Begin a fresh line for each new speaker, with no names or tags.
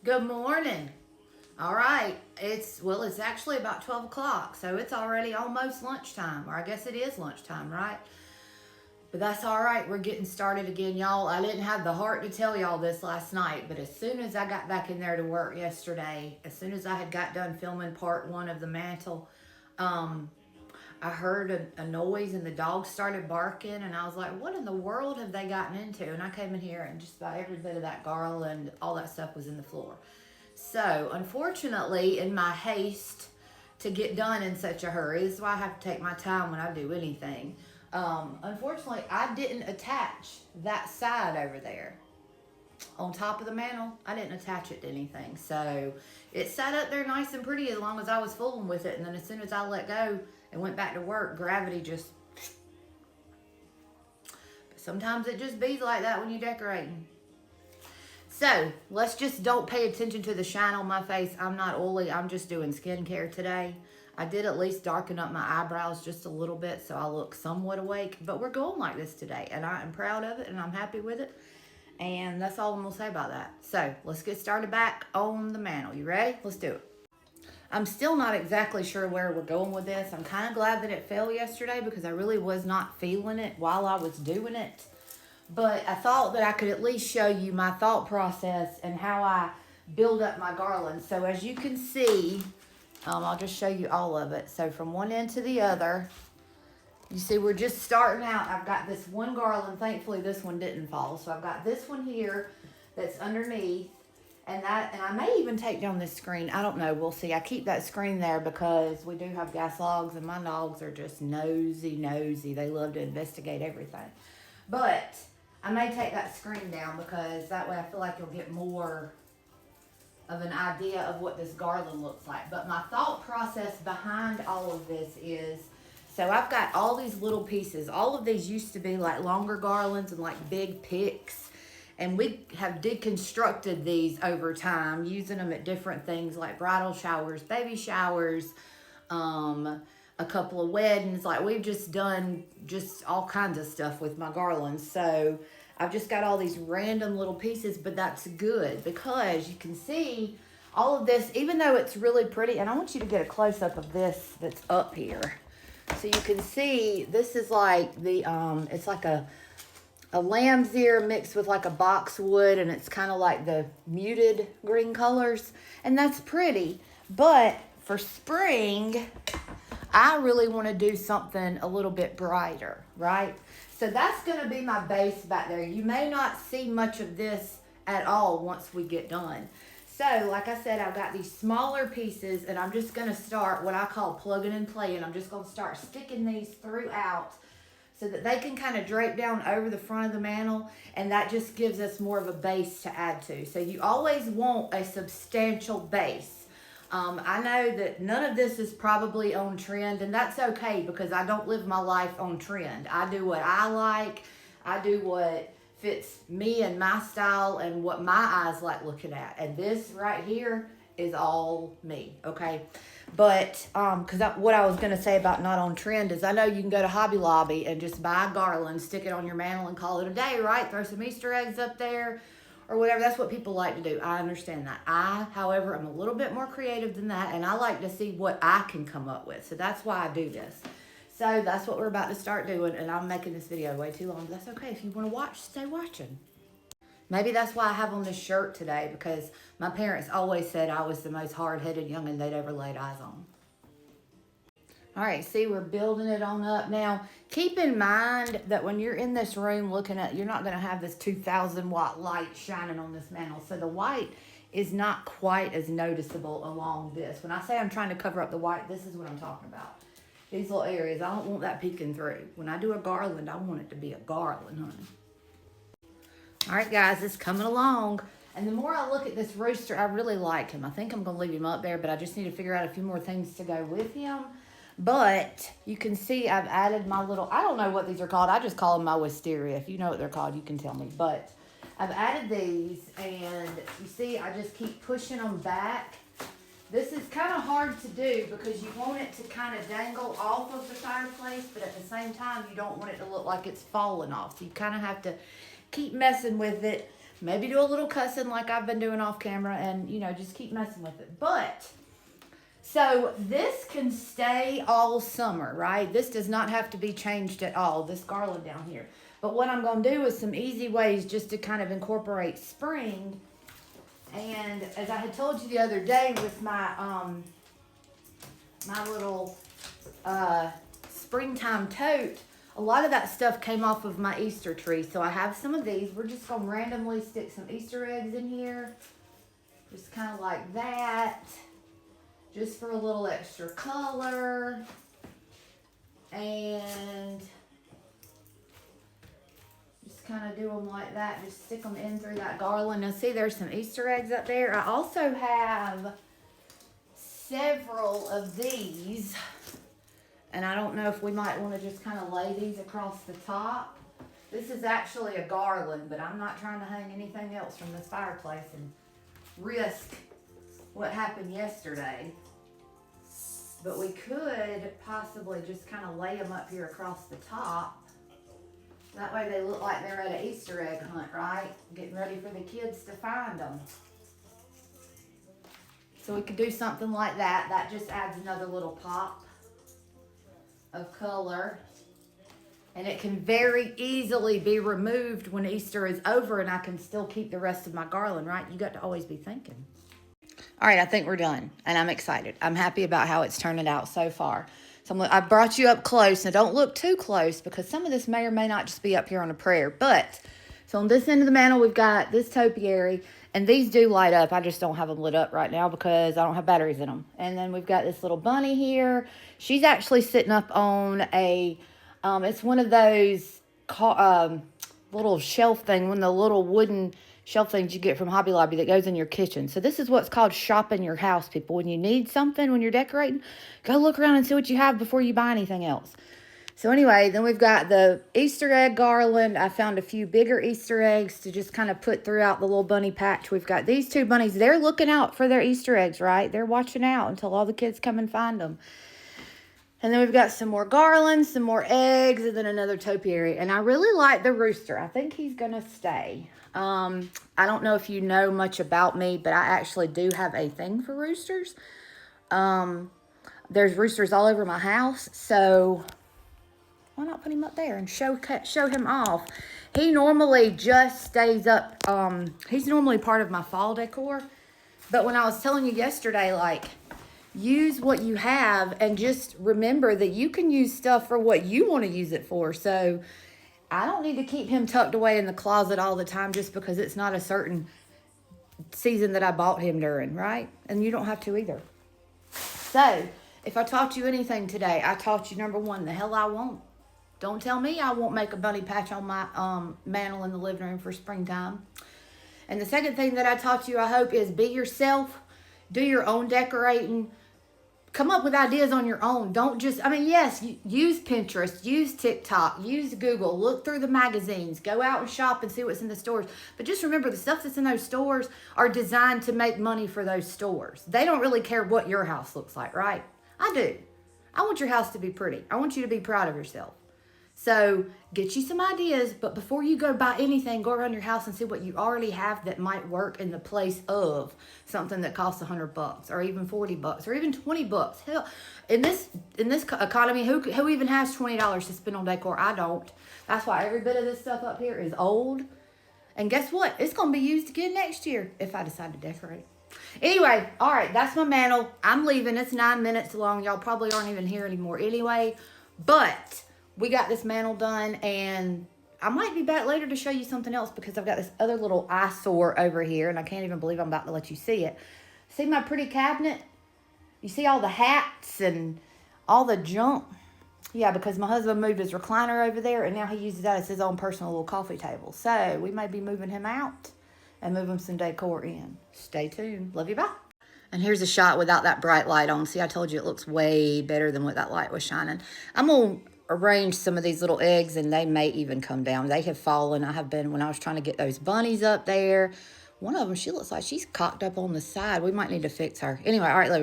Good morning. All right. It's actually about 12 o'clock, so it's already almost lunchtime, or I guess it is lunchtime, right? But that's all right. We're getting started again, y'all. I didn't have the heart to tell y'all this last night, but as soon as I got back in there to work yesterday, as soon as I had got done filming part one of the Mantel, um, I heard a noise and the dogs started barking, and I was like, what in the world have they gotten into? And I came in here and just about every bit of that garland, all that stuff was in the floor. So, unfortunately, in my haste to get done in such a hurry, this is why I have to take my time when I do anything. Unfortunately, I didn't attach that side over there on top of the mantle. I didn't attach it to anything. So, it sat up there nice and pretty as long as I was fooling with it. And then as soon as I let go and went back to work, gravity just... Sometimes it just bees like that when you're decorating. So, let's just don't pay attention to the shine on my face. I'm not oily. I'm just doing skincare today. I did at least darken up my eyebrows just a little bit so I look somewhat awake. But we're going like this today, and I am proud of it, and I'm happy with it. And that's all I'm going to say about that. So, let's get started back on the mantle. You ready? Let's do it. I'm still not exactly sure where we're going with this. I'm kind of glad that it fell yesterday because I really was not feeling it while I was doing it. But I thought that I could at least show you my thought process and how I build up my garland. So as you can see, I'll just show you all of it. So from one end to the other, you see we're just starting out. I've got this one garland. Thankfully, this one didn't fall. So I've got this one here that's underneath. And I may even take down this screen. I don't know. We'll see. I keep that screen there because we do have gas logs and my dogs are just nosy. They love to investigate everything. But I may take that screen down because that way I feel like you'll get more of an idea of what this garland looks like. But my thought process behind all of this is, so I've got all these little pieces. All of these used to be like longer garlands and like big picks. And we have deconstructed these over time, using them at different things like bridal showers, baby showers, a couple of weddings. Like we've just done just all kinds of stuff with my garlands. So I've just got all these random little pieces, but that's good because you can see all of this, even though it's really pretty. And I want you to get a close up of this that's up here. So you can see this is like the, it's like a lamb's ear mixed with like a boxwood, and it's kind of like the muted green colors, and that's pretty. But for spring, I really want to do something a little bit brighter, right? So that's going to be my base back there. You may not see much of this at all once we get done. So like I said, I've got these smaller pieces, and I'm just going to start what I call plugging and playing. I'm just going to start sticking these throughout so that they can kind of drape down over the front of the mantle, and that just gives us more of a base to add to. So you always want a substantial base. I know that none of this is probably on trend, and that's okay because I don't live my life on trend. I do what I like. I do what fits me and my style and what my eyes like looking at. And this right here is all me, okay? But what I was going to say about not on trend is I know you can go to Hobby Lobby and just buy a garland, stick it on your mantle, and call it a day, right? Throw some Easter eggs up there or whatever. That's what people like to do. I understand that. I, however, am a little bit more creative than that, and I like to see what I can come up with. So that's why I do this. So that's what we're about to start doing, and I'm making this video way too long. But that's okay. If you want to watch, stay watching. Maybe that's why I have on this shirt today, because my parents always said I was the most hard-headed youngin' they'd ever laid eyes on. All right, see, we're building it on up. Now, keep in mind that when you're in this room looking at, you're not going to have this 2,000 watt light shining on this mantle. So the white is not quite as noticeable along this. When I say I'm trying to cover up the white, this is what I'm talking about. These little areas, I don't want that peeking through. When I do a garland, I want it to be a garland, honey. All right, guys, it's coming along. And the more I look at this rooster, I really like him. I think I'm going to leave him up there, but I just need to figure out a few more things to go with him. But you can see I've added my little, I don't know what these are called. I just call them my wisteria. If you know what they're called, you can tell me. But I've added these, and you see I just keep pushing them back. This is kind of hard to do because you want it to kind of dangle off of the fireplace, but at the same time, you don't want it to look like it's falling off. So you kind of have to keep messing with it. maybe do a little cussing like I've been doing off camera and, you know, just keep messing with it. But, so this can stay all summer, right? This does not have to be changed at all, this garland down here. But what I'm going to do is some easy ways just to kind of incorporate spring. And as I had told you the other day with my, my little springtime tote, a lot of that stuff came off of my Easter tree. So I have some of these. We're just going to randomly stick some Easter eggs in here. Just kind of like that. Just for a little extra color. And just kind of do them like that. Just stick them in through that garland. Now see, there's some Easter eggs up there. I also have several of these. And I don't know if we might want to just kind of lay these across the top. This is actually a garland, but I'm not trying to hang anything else from this fireplace and risk what happened yesterday. But we could possibly just kind of lay them up here across the top. That way they look like they're at an Easter egg hunt, right? Getting ready for the kids to find them. So we could do something like that. That just adds another little pop of color. And it can very easily be removed when Easter is over and I can still keep the rest of my garland, right? You got to always be thinking. All right, I think we're done and I'm excited. I'm happy about how it's turning out so far. So I brought you up close. Now don't look too close because some of this may or may not just be up here on a prayer. But, so on this end of the mantle, we've got this topiary. And these do light up. I just don't have them lit up right now because I don't have batteries in them. And then we've got this little bunny here. She's actually sitting up on a, it's one of those little shelf thing, one of the little wooden shelf things you get from Hobby Lobby that goes in your kitchen. So this is what's called shopping your house, people. When you need something, when you're decorating, go look around and see what you have before you buy anything else. So anyway, then we've got the Easter egg garland. I found a few bigger Easter eggs to just kind of put throughout the little bunny patch. We've got these two bunnies. They're looking out for their Easter eggs, right? They're watching out until all the kids come and find them. And then we've got some more garlands, some more eggs, and then another topiary. And I really like the rooster. I think he's going to stay. I don't know if you know much about me, but I actually do have a thing for roosters. There's roosters all over my house, so why not put him up there and show him off? He normally just stays up. He's normally part of my fall decor. But when I was telling you yesterday, like, use what you have and just remember that you can use stuff for what you want to use it for. So I don't need to keep him tucked away in the closet all the time just because it's not a certain season that I bought him during, right? And you don't have to either. So if I taught you anything today, I taught you, number one, the hell I won't. Don't tell me I won't make a bunny patch on my mantle in the living room for springtime. And the second thing that I taught you, I hope, is be yourself. Do your own decorating. Come up with ideas on your own. Don't just, I mean, yes, use Pinterest, use TikTok, use Google, look through the magazines, go out and shop and see what's in the stores. But just remember, the stuff that's in those stores are designed to make money for those stores. They don't really care what your house looks like, right? I do. I want your house to be pretty. I want you to be proud of yourself. So get you some ideas, but before you go buy anything, go around your house and see what you already have that might work in the place of something that costs $100 or even $40 or even $20. Hell, in this economy, who even has $20 to spend on decor? I don't. That's why every bit of this stuff up here is old. And guess what? It's going to be used again next year if I decide to decorate. Anyway, all right, that's my mantle. I'm leaving. It's 9 minutes long. Y'all probably aren't even here anymore anyway. But we got this mantle done, and I might be back later to show you something else because I've got this other little eyesore over here, and I can't even believe I'm about to let you see it. See my pretty cabinet? You see all the hats and all the junk? Yeah, because my husband moved his recliner over there, and now he uses that as his own personal little coffee table. So we may be moving him out and moving some decor in. Stay tuned. Love you, bye. And here's a shot without that bright light on. See, I told you it looks way better than what that light was shining. I'm going to arrange some of these little eggs, and they may even come down. They have fallen. I have been, when I was trying to get those bunnies up there, one of them, she looks like she's cocked up on the side. We might need to fix her. Anyway, all right, love you.